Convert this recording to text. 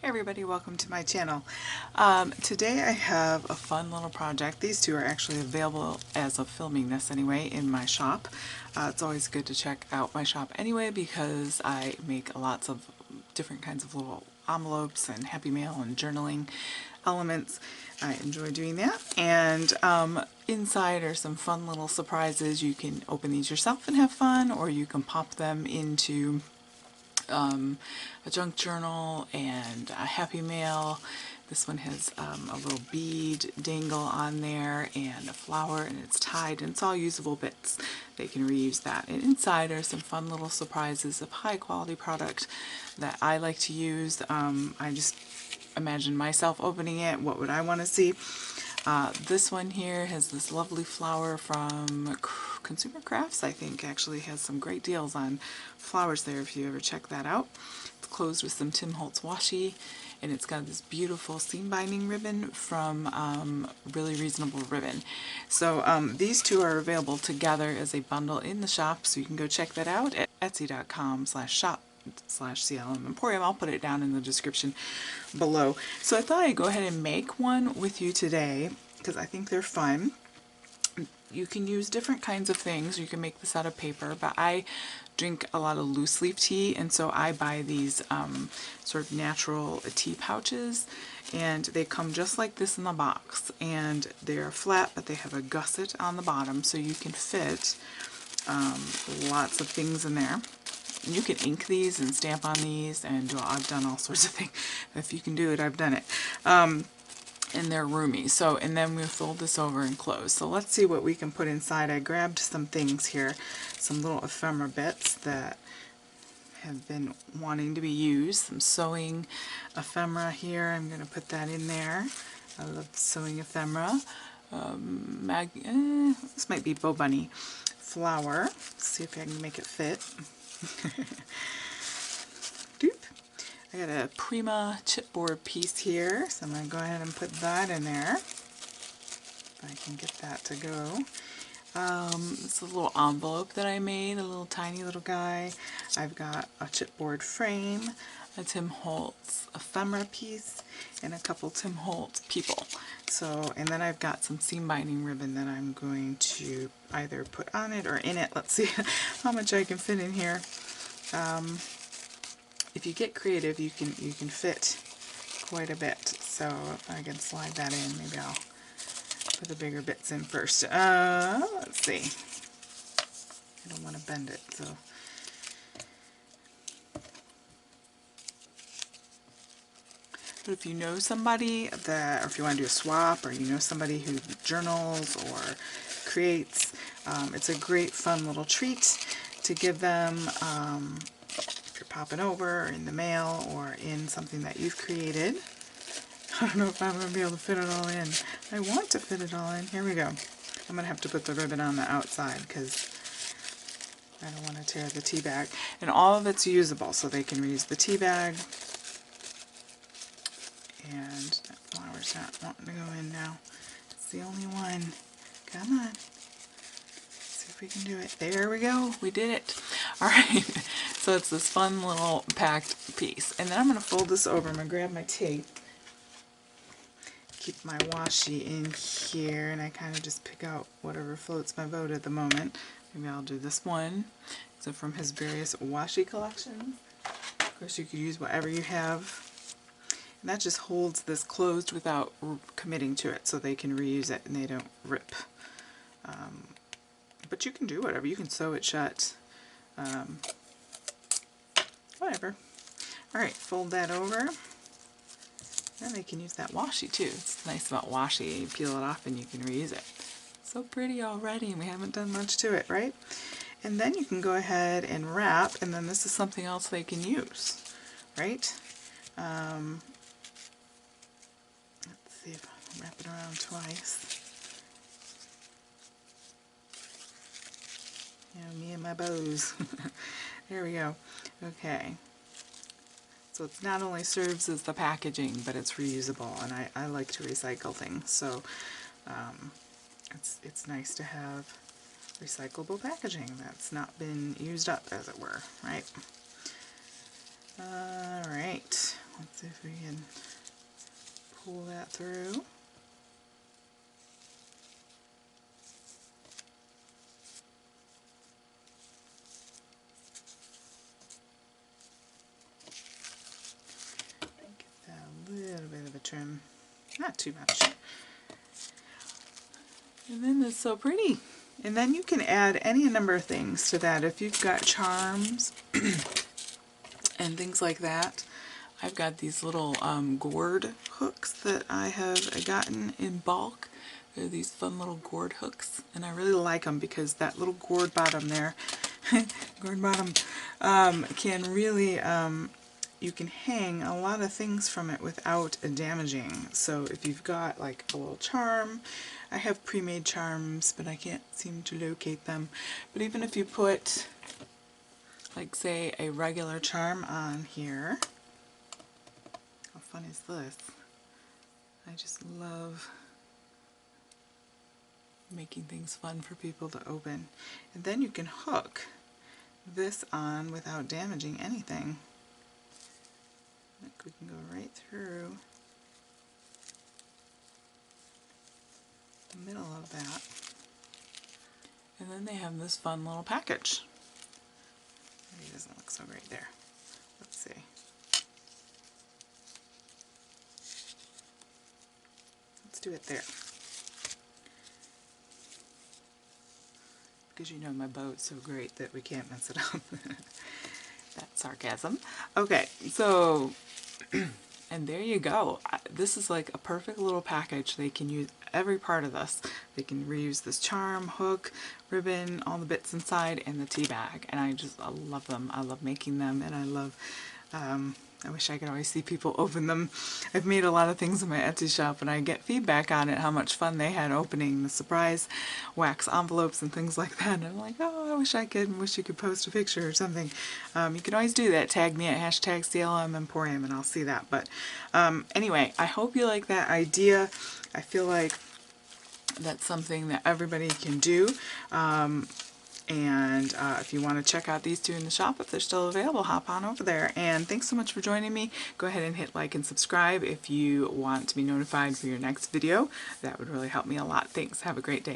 everybody, welcome to my channel. Today I have a fun little project. These two are actually available as of filming this anyway in my shop. It's always good to check out my shop anyway because I make lots of different kinds of little envelopes and happy mail and journaling elements. I enjoy doing that, and inside are some fun little surprises. You can open these yourself and have fun, or you can pop them into a junk journal and a happy mail. This one has a little bead dangle on there and a flower, and it's tied, and it's all usable bits. They can reuse that. And inside are some fun little surprises of high quality product that I like to use. I just imagine myself opening it. What would I want to see? This one here has this lovely flower from Consumer Crafts, I think. Actually has some great deals on flowers there if you ever check that out. It's closed with some Tim Holtz washi, and it's got this beautiful seam binding ribbon from Really Reasonable Ribbon. So these two are available together as a bundle in the shop, so you can go check that out at etsy.com/shop/CLM Emporium. I'll put it down in the description below. So I thought I'd go ahead and make one with you today because I think they're fun. You can use different kinds of things. You can make this out of paper, but I drink a lot of loose leaf tea, and so I buy these sort of natural tea pouches, and they come just like this in the box, and they're flat, but they have a gusset on the bottom, so you can fit lots of things in there. You can ink these and stamp on these, and I've done all sorts of things. If you can do it, I've done it. And they're roomy. So, and then we'll fold this over and close. So let's see what we can put inside. I grabbed some things here, some little ephemera bits that have been wanting to be used. Some sewing ephemera here. I'm going to put that in there. I love sewing ephemera. This might be Bow Bunny flower. Let's see if I can make it fit. Doop. I got a Prima chipboard piece here, so I'm going to go ahead and put that in there. If I can get that to go. It's a little envelope that I made, a little tiny little guy. I've got a chipboard frame, a Tim Holtz ephemera piece, and a couple Tim Holtz people. So, and then I've got some seam binding ribbon that I'm going to either put on it or in it. Let's see how much I can fit in here. If you get creative, you can fit quite a bit. So if I can slide that in, maybe I'll put the bigger bits in first. Let's see. I don't want to bend it, so. But if you know somebody that, or if you want to do a swap, or you know somebody who journals or creates, it's a great fun little treat to give them if you're popping over, or in the mail, or in something that you've created. I don't know if I'm going to be able to fit it all in. I want to fit it all in. Here we go. I'm going to have to put the ribbon on the outside because I don't want to tear the tea bag. And all of it's usable, so they can reuse the tea bag. And that flower's not wanting to go in now. It's the only one. Come on. See if we can do it. There we go. We did it. Alright. So it's this fun little packed piece. And then I'm going to fold this over. I'm going to grab my tape. Keep my washi in here. And I kind of just pick out whatever floats my boat at the moment. Maybe I'll do this one. So from his various washi collections. Of course you could use whatever you have. And that just holds this closed without committing to it, so they can reuse it and they don't rip. But you can do whatever. You can sew it shut. Whatever. Alright, fold that over. And they can use that washi too. It's nice about washi. You peel it off and you can reuse it. So pretty already, and we haven't done much to it, right? And then you can go ahead and wrap, and then this is something else they can use, right? Let's see if I'll wrap it around twice. Yeah, me and my bows. There we go. Okay. So it's not only serves as the packaging, but it's reusable, and I like to recycle things, so it's nice to have recyclable packaging that's not been used up, as it were, right? Alright, let's see if we can pull that through. Get that a little bit of a trim, not too much. And then it's so pretty. And then you can add any number of things to that. If you've got charms and things like that. I've got these little gourd hooks that I have gotten in bulk. They're these fun little gourd hooks, and I really like them because that little gourd bottom there, gourd bottom, can really, you can hang a lot of things from it without damaging. So if you've got like a little charm, I have pre-made charms, but I can't seem to locate them. But even if you put, like say, a regular charm on here, how fun is this? I just love making things fun for people to open. And then you can hook this on without damaging anything. Look, we can go right through the middle of that. And then they have this fun little package. Maybe it doesn't look so great there. Let's see. Let's do it there. Because you know my bow's so great that we can't mess it up. That's sarcasm. Okay, so, and there you go. This is like a perfect little package. They can use every part of this. They can reuse this charm, hook, ribbon, all the bits inside, and the tea bag. And I love them. I love making them, and I love, I wish I could always see people open them. I've made a lot of things in my Etsy shop, and I get feedback on it, how much fun they had opening the surprise wax envelopes and things like that. And I'm like, oh, I wish I could, wish you could post a picture or something. You can always do that. Tag me at #CLM Emporium, and I'll see that. But anyway, I hope you like that idea. I feel like that's something that everybody can do. And if you want to check out these two in the shop, if they're still available, hop on over there. And thanks so much for joining me. Go ahead and hit like and subscribe if you want to be notified for your next video. That would really help me a lot. Thanks. Have a great day.